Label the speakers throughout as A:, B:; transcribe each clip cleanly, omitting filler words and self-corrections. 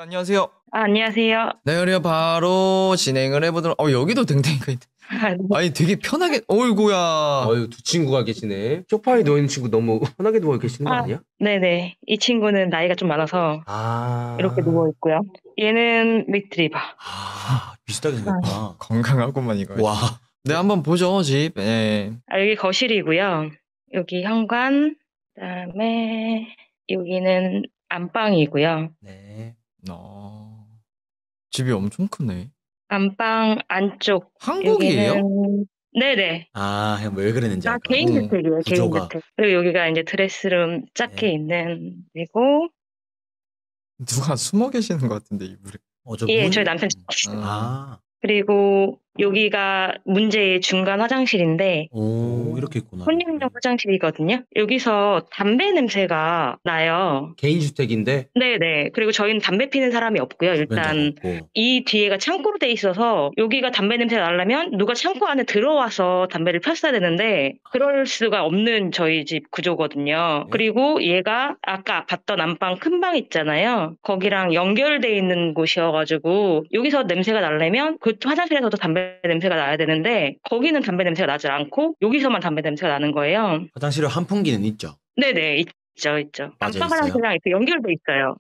A: 안녕하세요.
B: 안녕하세요.
A: 네, 우리가 바로 진행을 해보도록. 여기도 댕댕이가 있네. 아니, 되게 편하게. 어이구야.
C: 두 친구가 계시네. 소파에 누워있는 친구 너무 편하게 누워 계시는 거 아니야?
B: 네네. 이 친구는 나이가 좀 많아서 이렇게 누워 있고요. 얘는 리트리버.
D: 비슷하게 생겼구나.
A: 건강하구만, 이거.
D: 와.
A: 네, 한번 보죠, 집. 네.
B: 여기 거실이고요. 여기 현관, 그다음에 여기는 안방이고요.
D: 네.
A: 집이 엄청 크네.
B: 안방 안쪽.
A: 한국이에요?
B: 여기는 네네.
D: 왜 그랬는지 알 것 같아.
B: 개인 주택이에요. 개인
D: 구조가.
B: 주택. 그리고 여기가 이제 드레스룸 작게
D: 네.
B: 있는 그리고
A: 누가 숨어 계시는 것 같은데, 이불에.
B: 예, 저희 남편. 그리고 여기가 문제의 중간 화장실인데
D: 이렇게 있구나.
B: 혼용용 화장실이거든요. 여기서 담배 냄새가 나요.
C: 개인 주택인데?
B: 네네. 그리고 저희는 담배 피는 사람이 없고요. 일단 이 뒤에가 창고로 돼 있어서 여기가 담배 냄새가 나려면 누가 창고 안에 들어와서 담배를 폈어야 되는데 그럴 수가 없는 저희 집 구조거든요. 그리고 얘가 아까 봤던 안방 큰 방 있잖아요. 거기랑 연결돼 있는 곳이어가지고 여기서 냄새가 나려면 그 화장실에서도 담배 냄새가 나야 되는데 거기는 담배 냄새가 나지 않고 여기서만 담배 냄새가 나는 거예요.
D: 화장실에 환풍기는 있죠?
B: 네네. 있죠. 안방 화장실이랑 이렇게 연결돼 있어요.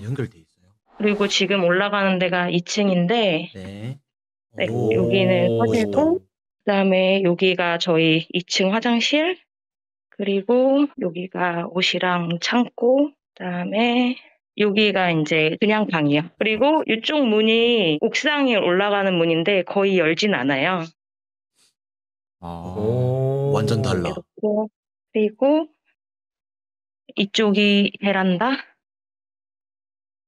D: 연결돼 있어요.
B: 그리고 지금 올라가는 데가 2층인데 네, 여기는 화장실고 그다음에 여기가 저희 2층 화장실 그리고 여기가 옷이랑 창고 그다음에 여기가 이제 그냥 방이요. 그리고 이쪽 문이 옥상에 올라가는 문인데 거의 열진 않아요.
D: 완전 달라.
B: 이렇게. 그리고 이쪽이 베란다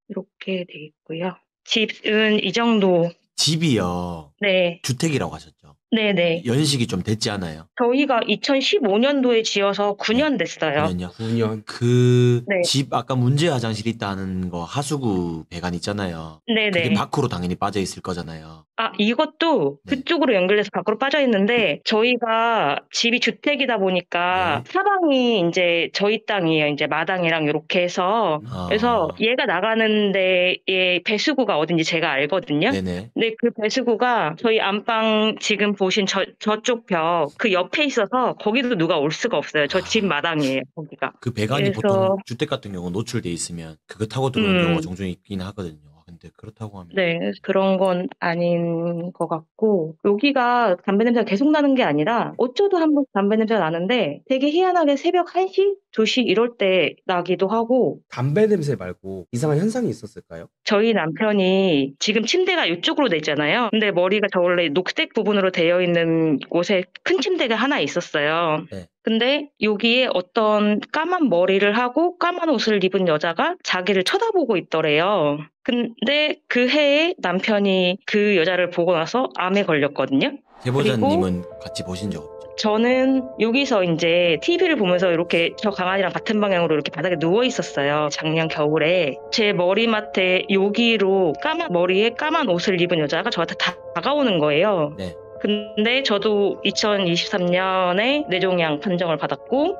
B: 이렇게 돼 있고요. 집은 이 정도.
D: 집이요?
B: 네.
D: 주택이라고 하셨죠?
B: 네네.
D: 연식이 좀 됐지 않아요?
B: 저희가 2015년도에 지어서 9년 됐어요.
D: 9년요?
C: 9년.
D: 집 아까 문제 화장실 있다는 거 하수구 배관 있잖아요.
B: 네네.
D: 그게 밖으로 당연히 빠져 있을 거잖아요.
B: 이것도 그쪽으로 연결돼서 밖으로 빠져 있는데 저희가 집이 주택이다 보니까 사방이 이제 저희 땅이에요. 이제 마당이랑 이렇게 해서 그래서 얘가 나가는 데의 배수구가 어딘지 제가 알거든요.
D: 네네.
B: 근데 그 배수구가 저희 안방 지금 보신 저쪽 벽 그 옆에 있어서 거기도 누가 올 수가 없어요. 저 집 마당이에요. 거기가.
D: 그 배관이 보통 주택 같은 경우 노출돼 있으면 그거 타고 들어오는 경우가 종종 있긴 하거든요. 근데 그렇다고 하면
B: 네, 그런 건 아닌 것 같고 여기가 담배 냄새가 계속 나는 게 아니라 어쩌다 한 번 담배 냄새가 나는데 되게 희한하게 새벽 1시, 2시 이럴 때 나기도 하고.
C: 담배 냄새 말고 이상한 현상이 있었을까요?
B: 저희 남편이 지금 침대가 이쪽으로 돼 있잖아요. 근데 머리가 저 원래 녹색 부분으로 되어 있는 곳에 큰 침대가 하나 있었어요.
D: 네.
B: 근데 여기에 어떤 까만 머리를 하고 까만 옷을 입은 여자가 자기를 쳐다보고 있더래요. 근데 그 해에 남편이 그 여자를 보고 나서 암에 걸렸거든요.
D: 제보자님은 같이 보신 적 없죠?
B: 저는 여기서 이제 TV를 보면서 이렇게 저 강아지랑 같은 방향으로 이렇게 바닥에 누워 있었어요. 작년 겨울에. 제 머리맡에 여기로 까만 머리에 까만 옷을 입은 여자가 저한테 다가오는 거예요.
D: 네.
B: 근데 저도 2023년에 뇌종양 판정을 받았고,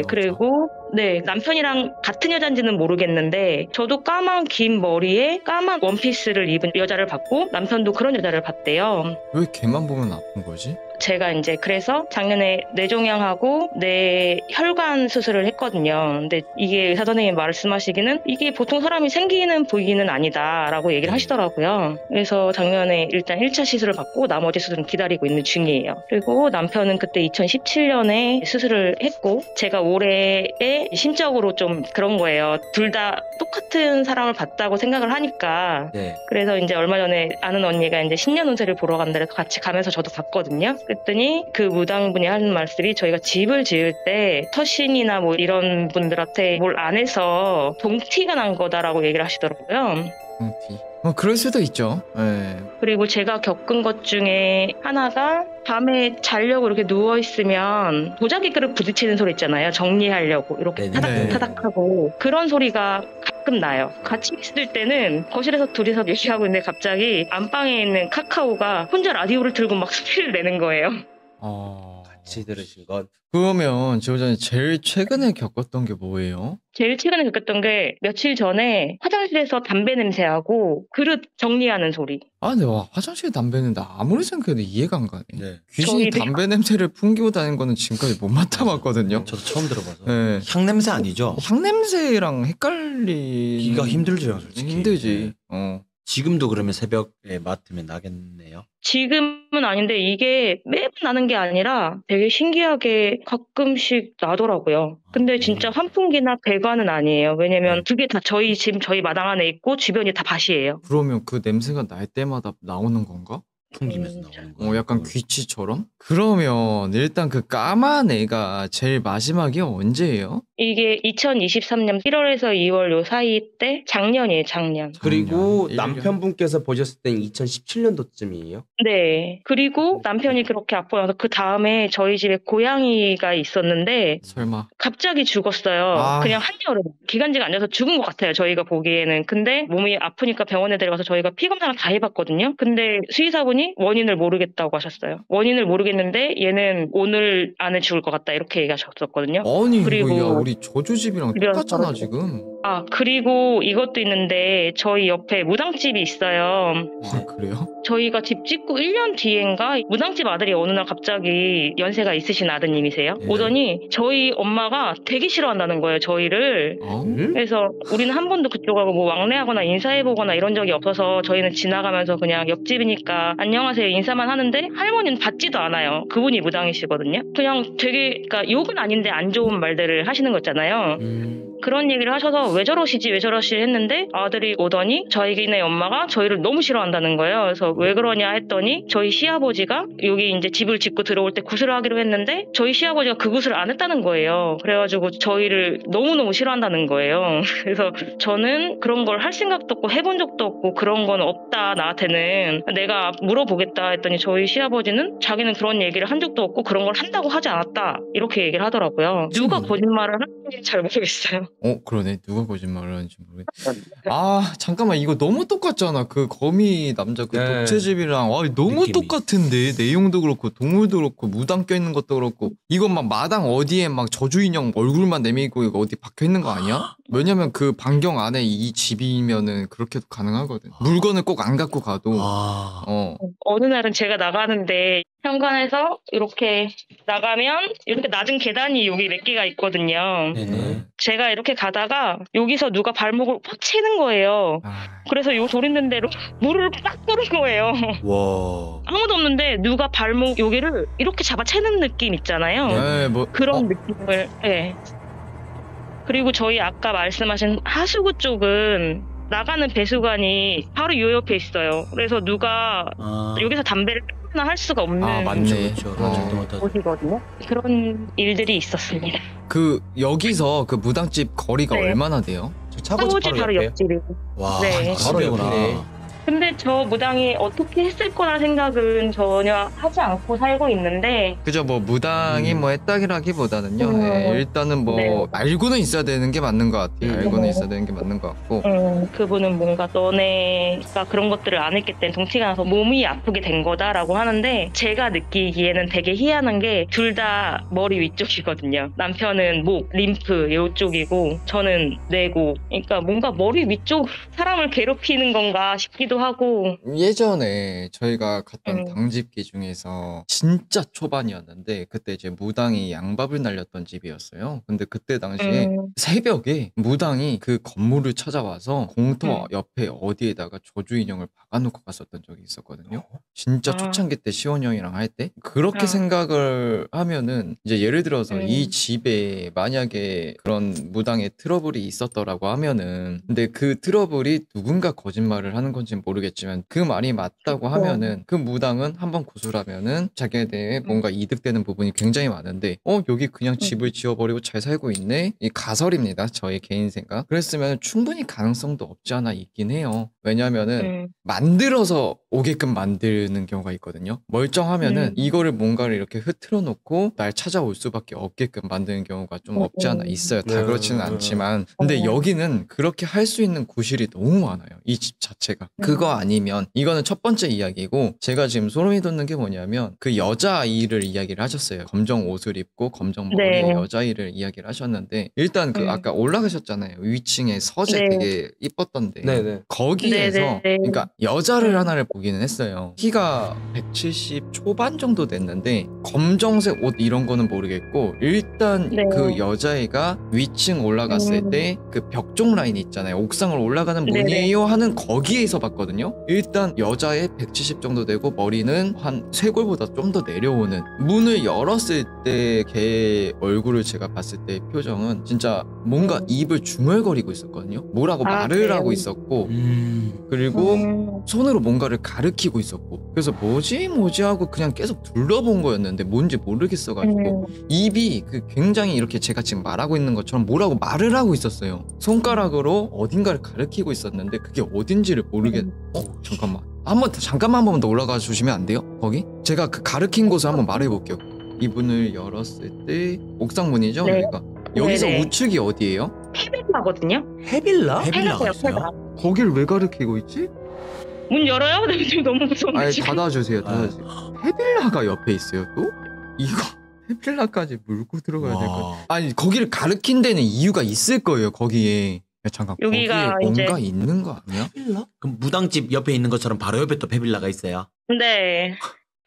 B: 그리고 남편이랑 같은 여자인지는 모르겠는데, 저도 까만 긴 머리에 까만 원피스를 입은 여자를 봤고, 남편도 그런 여자를 봤대요.
A: 왜 걔만 보면 아픈 거지?
B: 제가 이제 그래서 작년에 뇌종양하고 뇌혈관 수술을 했거든요. 근데 이게 의사 선생님이 말씀하시기는 이게 보통 사람이 생기는 부위는 아니다라고 얘기를 하시더라고요. 그래서 작년에 일단 1차 시술을 받고 나머지 수술은 기다리고 있는 중이에요. 그리고 남편은 그때 2017년에 수술을 했고 제가 올해에 심적으로 좀 그런 거예요. 둘 다 똑같은 사람을 봤다고 생각을 하니까. 그래서 이제 얼마 전에 아는 언니가 이제 신년 운세를 보러 간다 해서 같이 가면서 저도 봤거든요. 그랬더니 그 무당분이 하는 말씀이 저희가 집을 지을 때 터신이나 뭐 이런 분들한테 뭘 안 해서 동티가 난 거다라고 얘기를 하시더라고요.
A: 동티. 그럴 수도 있죠. 네.
B: 그리고 제가 겪은 것 중에 하나가 밤에 자려고 이렇게 누워있으면 도자기 그릇 부딪히는 소리 있잖아요. 정리하려고 이렇게 타닥타닥하고 그런 소리가 가끔 나요. 같이 있을 때는 거실에서 둘이서 얘기하고 있는데 갑자기 안방에 있는 카카오가 혼자 라디오를 틀고 막 소리를 내는 거예요.
C: 같이 들으신 건.
A: 그러면 지호자님 제일 최근에 겪었던 게 뭐예요?
B: 제일 최근에 겪었던 게 며칠 전에 화장실에서 담배 냄새하고 그릇 정리하는 소리.
A: 아, 근데 와, 화장실 담배는 나 아무리 생각해도 이해가 안 가네.
D: 네.
A: 귀신이
B: 저희
A: 담배 냄새를 풍기고 다니는 거는 지금까지 못 맡아봤거든요.
D: 저도 처음 들어봐서.
A: 네.
D: 향 냄새 아니죠?
A: 향 냄새랑 헷갈리기가
D: 기가 힘들죠, 솔직히.
A: 힘들지.
D: 네. 지금도 그러면 새벽에 맡으면 나겠네요.
B: 지금은 아닌데 이게 매번 나는 게 아니라 되게 신기하게 가끔씩 나더라고요. 근데 진짜 환풍기나 배관은 아니에요. 왜냐면 두 개 다 저희 마당 안에 있고 주변이 다 밭이에요.
A: 그러면 그 냄새가 날 때마다 나오는 건가?
D: 풍기면서 나오는 거.
A: 약간 귀치처럼? 그러면 일단 그 까만 애가 제일 마지막이 언제예요?
B: 이게 2023년 1월에서 2월 요 사이 때 작년이에요, 작년.
C: 그리고
A: 작년,
C: 남편분께서 보셨을 땐 2017년도쯤이에요?
B: 네. 그리고 남편이 그렇게 아프고 나서 그 다음에 저희 집에 고양이가 있었는데
A: 설마.
B: 갑자기 죽었어요.
A: 아.
B: 그냥 한여름. 기관지가 안 져서 죽은 것 같아요, 저희가 보기에는. 근데 몸이 아프니까 병원에 데려가서 저희가 피 검사를 다 해봤거든요. 근데 수의사분이 원인을 모르겠다고 하셨어요. 원인을 모르겠는데 얘는 오늘 안에 죽을 것 같다 이렇게 얘기하셨었거든요.
A: 아니
B: 그리고-
A: 이거 야 우리 저주집이랑
B: 그래서
A: 똑같잖아
B: 저도-
A: 지금.
B: 아, 그리고 이것도 있는데 저희 옆에 무당집이 있어요.
A: 아 그래요?
B: 저희가 집 짓고 1년 뒤엔가 무당집 아들이 어느 날 갑자기 연세가 있으신 아드님이세요.
D: 네.
B: 오더니 저희 엄마가 되게 싫어한다는 거예요, 저희를.
A: 어?
B: 그래서 우리는 한 번도 그쪽하고 뭐 왕래하거나 인사해보거나 이런 적이 없어서 저희는 지나가면서 그냥 옆집이니까 안녕하세요 인사만 하는데 할머니는 받지도 않아요. 그분이 무당이시거든요. 그냥 되게 그러니까 욕은 아닌데 안 좋은 말들을 하시는 거 있잖아요. 그런 얘기를 하셔서 왜 저러시지 했는데 아들이 오더니 저희네 엄마가 저희를 너무 싫어한다는 거예요. 그래서 왜 그러냐 했더니 저희 시아버지가 여기 이제 집을 짓고 들어올 때 구슬을 하기로 했는데 저희 시아버지가 그 구슬을 안 했다는 거예요. 그래가지고 저희를 너무너무 싫어한다는 거예요. 그래서 저는 그런 걸 할 생각도 없고 해본 적도 없고 그런 건 없다 나한테는. 내가 물어보겠다 했더니 저희 시아버지는 자기는 그런 얘기를 한 적도 없고 그런 걸 한다고 하지 않았다 이렇게 얘기를 하더라고요. 누가 거짓말을 하는지 잘 모르겠어요.
A: 그러네. 누가 거짓말을 하는지 모르겠. 아 잠깐만 이거 너무 똑같잖아. 그 거미 남자 그
C: 네.
A: 독채집이랑 너무
D: 느낌이.
A: 똑같은데 내용도 그렇고 동물도 그렇고 무당 껴있는 것도 그렇고 이건 막 마당 어디에 막 저주 인형 얼굴만 내밀고 이거 어디 박혀있는 거 아니야? 왜냐면 그 반경 안에 이 집이면은 그렇게도 가능하거든. 물건을 꼭 안 갖고 가도
B: 어느 날은 제가 나가는데 현관에서 이렇게 나가면 이렇게 낮은 계단이 여기 몇 개가 있거든요.
D: 네네.
B: 제가 이렇게 가다가 여기서 누가 발목을 팍 치는 거예요. 그래서 요 소리 있는 대로 물을 빡 뿌린 거예요.
D: 와.
B: 아무도 없는데 누가 발목 여기를 이렇게 잡아채는 느낌 있잖아요.
A: 네, 뭐
B: 그런 느낌을. 네. 그리고 저희 아까 말씀하신 하수구 쪽은 나가는 배수관이 바로 요 옆에 있어요. 그래서 누가 여기서 담배를 피우거나 할 수가 없는
A: 맞네.
D: 그렇죠.
B: 곳이거든요. 그런 일들이 있었습니다.
A: 그 여기서 그 무당집 거리가
B: 네.
A: 얼마나 돼요?
B: 사무실 바로 옆집이고.
D: 와,
B: 네.
D: 바로
C: 옆이네.
D: 옆이네.
B: 근데 저 무당이 어떻게 했을 거라는 생각은 전혀 하지 않고 살고 있는데
A: 그죠, 뭐 무당이 뭐 했다기라기보다는요. 네, 일단은 뭐
B: 네.
A: 알고는 있어야 되는 게 맞는 것 같아요. 알고는 있어야 되는 게 맞는 것 같고.
B: 그분은 뭔가 너네가 그런 것들을 안 했기 때문에 동티가 나서 몸이 아프게 된 거다라고 하는데 제가 느끼기에는 되게 희한한 게 둘 다 머리 위쪽이거든요. 남편은 목, 림프 이쪽이고 저는 뇌고. 그러니까 뭔가 머리 위쪽 사람을 괴롭히는 건가 싶기도 하고.
A: 예전에 저희가 갔던 당집기 중에서 진짜 초반이었는데 그때 이제 무당이 양밥을 날렸던 집이었어요. 근데 그때 당시에 새벽에 무당이 그 건물을 찾아와서 공터 옆에 어디에다가 저주 인형을 박아놓고 갔었던 적이 있었거든요. 진짜 초창기 때 시원 형이랑 할 때 그렇게 생각을 하면은 이제 예를 들어서 이 집에 만약에 그런 무당의 트러블이 있었더라고 하면은 근데 그 트러블이 누군가 거짓말을 하는 건지 모르겠지만 그 말이 맞다고 하면은 그 무당은 한번 구술하면은 자기에 뭔가 이득되는 부분이 굉장히 많은데 여기 그냥 집을 지어버리고 잘 살고 있네? 이 가설입니다. 저의 개인 생각. 그랬으면 충분히 가능성도 없지 않아 있긴 해요. 왜냐면은 만들어서 오게끔 만드는 경우가 있거든요. 멀쩡하면은 이거를 뭔가를 이렇게 흐트러 놓고 날 찾아올 수밖에 없게끔 만드는 경우가 좀 없지 않아 있어요. 다 그렇지는 않지만 근데 여기는 그렇게 할 수 있는 구실이 너무 많아요. 이 집 자체가. 그 그거 아니면 이거는 첫 번째 이야기고 제가 지금 소름이 돋는 게 뭐냐면 그 여자아이를 이야기를 하셨어요. 검정 옷을 입고 검정 머리의
B: 네.
A: 여자아이를 이야기를 하셨는데 일단 그 아까 올라가셨잖아요. 위층에 서재
B: 네.
A: 되게 이뻤던데
C: 네네.
A: 거기에서
B: 네네.
A: 그러니까 여자를 하나를 보기는 했어요. 키가 170 초반 정도 됐는데 검정색 옷 이런 거는 모르겠고 일단
B: 네.
A: 그 여자애가 위층 올라갔을 때 그 벽쪽 라인 있잖아요. 옥상을 올라가는
B: 네네.
A: 문이에요 하는 거기에서 봤거든요. 일단 여자애 170 정도 되고 머리는 한 쇄골보다 좀 더 내려오는 문을 열었을 때 걔 얼굴을 제가 봤을 때 표정은 진짜 뭔가 입을 중얼거리고 있었거든요. 뭐라고 말을
B: 그래요?
A: 하고 있었고 그리고 손으로 뭔가를 가리키고 있었고 그래서 뭐지 하고 그냥 계속 둘러본 거였는데 뭔지 모르겠어가지고 입이 그 굉장히 이렇게 제가 지금 말하고 있는 것처럼 뭐라고 말을 하고 있었어요. 손가락으로 어딘가를 가리키고 있었는데 그게 어딘지를 잠깐만 잠깐만 한 번만 더 올라가 주시면 안 돼요? 거기? 제가 그 가리킨 곳을 한번 말해볼게요. 이문을 열었을 때 옥상 문이죠?
B: 네.
A: 여기가 여기서
B: 네네.
A: 우측이 어디예요?
B: 페빌라거든요.
C: 헤빌라?
D: 헤빌라가 있어요?
A: 거길 왜 가리키고 있지?
B: 문 열어요? 네, 지금 너무 무서운데
A: 아니
B: 지금.
A: 닫아주세요. 헤빌라가 옆에 있어요 또? 이거 헤빌라까지 물고 들어가야 될 것 같아. 아니 거기를 가리킨 데는 이유가 있을 거예요. 거기에 야, 잠깐
B: 여기가
A: 거기에 뭔가
B: 이제-
A: 있는 거 아니야?
D: 페빌라? 그럼 무당집 옆에 있는 것처럼 바로 옆에 또 페빌라가 있어요?
B: 네.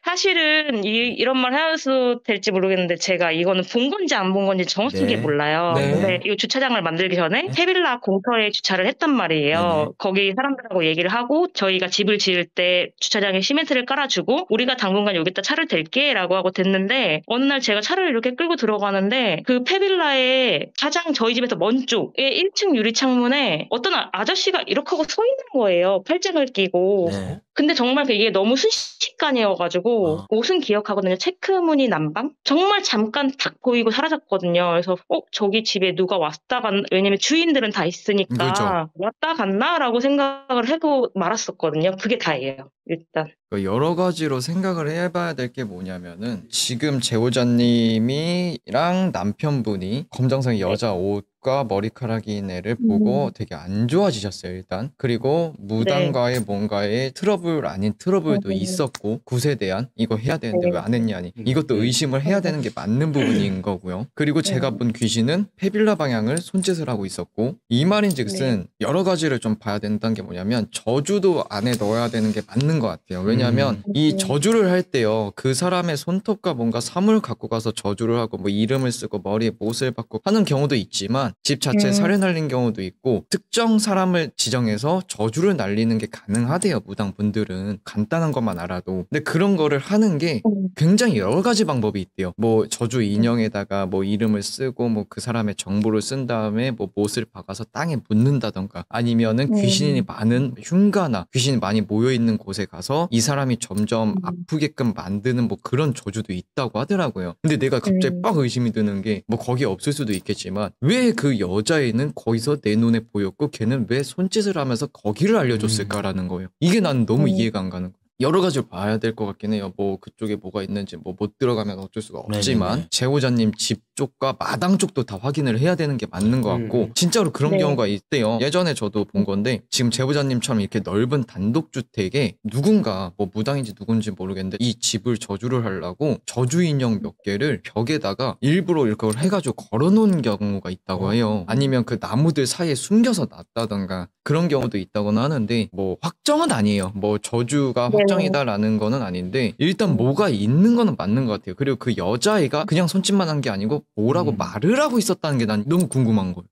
B: 사실은 이런 말 해도 될지 모르겠는데 제가 이거는 본 건지 안 본 건지 정확하게
A: 네.
B: 몰라요.
C: 네.
B: 근데 이 주차장을 만들기 전에
D: 네.
B: 페빌라 공터에 주차를 했단 말이에요.
D: 네네.
B: 거기 사람들하고 얘기를 하고 저희가 집을 지을 때 주차장에 시멘트를 깔아주고 우리가 당분간 여기다 차를 댈게 라고 하고 됐는데 어느 날 제가 차를 이렇게 끌고 들어가는데 그 페빌라의 가장 저희 집에서 먼 쪽에 1층 유리 창문에 어떤 아저씨가 이렇게 하고 서 있는 거예요. 팔짱을 끼고.
D: 네.
B: 근데 정말 이게 너무 순식간이어가지고 옷은 기억하거든요. 체크무늬 남방? 정말 잠깐 딱 보이고 사라졌거든요. 그래서 저기 집에 누가 왔다 갔나? 왜냐면 주인들은 다 있으니까
A: 그렇죠.
B: 왔다 갔나라고 생각을 하고 말았었거든요. 그게 다예요. 일단.
A: 여러 가지로 생각을 해봐야 될 게 뭐냐면은 지금 제보자님이랑 남편분이 검정색 여자 옷과 머리카락인 애를 보고 되게 안 좋아지셨어요 일단. 그리고 무당과의 뭔가의 트러블 아닌 트러블도 있었고 굿에 대한 이거 해야 되는데
B: 네.
A: 왜 안 했냐니 이것도 의심을 해야 되는 게 맞는 부분인 거고요. 그리고 제가 본 귀신은 페빌라 방향을 손짓을 하고 있었고 이 말인즉슨 여러 가지를 좀 봐야 된다는 게 뭐냐면 저주도 안에 넣어야 되는 게 맞는 것 같아요. 왜냐하면 이 저주를 할 때요 그 사람의 손톱과 뭔가 사물 갖고 가서 저주를 하고 뭐 이름을 쓰고 머리에 못을 박고 하는 경우도 있지만 집 자체에 살을 날린 경우도 있고 특정 사람을 지정해서 저주를 날리는 게 가능하대요. 무당분들은 간단한 것만 알아도. 근데 그런 거를 하는 게 굉장히 여러 가지 방법이 있대요. 뭐 저주 인형에다가 뭐 이름을 쓰고 뭐 그 사람의 정보를 쓴 다음에 뭐 못을 박아서 땅에 묻는다던가 아니면은 귀신이 많은 흉가나 귀신이 많이 모여 있는 곳에 가서 이 사람이 점점 아프게끔 만드는 뭐 그런 저주도 있다고 하더라고요. 근데 내가 갑자기 빡 의심이 드는 게 뭐 거기 없을 수도 있겠지만 왜 그 여자애는 거기서 내 눈에 보였고 걔는 왜 손짓을 하면서 거기를 알려줬을까라는 거예요. 이게 난 너무 이해가 안 가는 거예요. 여러 가지를 봐야 될 것 같긴 해요. 뭐 그쪽에 뭐가 있는지 뭐 못 들어가면 어쩔 수가 없지만
D: 네네네.
A: 제보자님 집 쪽과 마당 쪽도 다 확인을 해야 되는 게 맞는 것 같고 진짜로 그런
B: 네.
A: 경우가 있대요. 예전에 저도 본 건데 지금 제보자님처럼 이렇게 넓은 단독주택에 누군가 뭐 무당인지 누군지 모르겠는데 이 집을 저주를 하려고 저주 인형 몇 개를 벽에다가 일부러 이렇게 해가지고 걸어놓은 경우가 있다고 해요. 아니면 그 나무들 사이에 숨겨서 놨다던가 그런 경우도 있다고는 하는데 뭐 확정은 아니에요. 뭐 저주가 확정이다라는 거는 아닌데 일단 뭐가 있는 거는 맞는 것 같아요. 그리고 그 여자애가 그냥 손짓만 한 게 아니고 뭐라고 말을 하고 있었다는 게 난 너무 궁금한 거예요.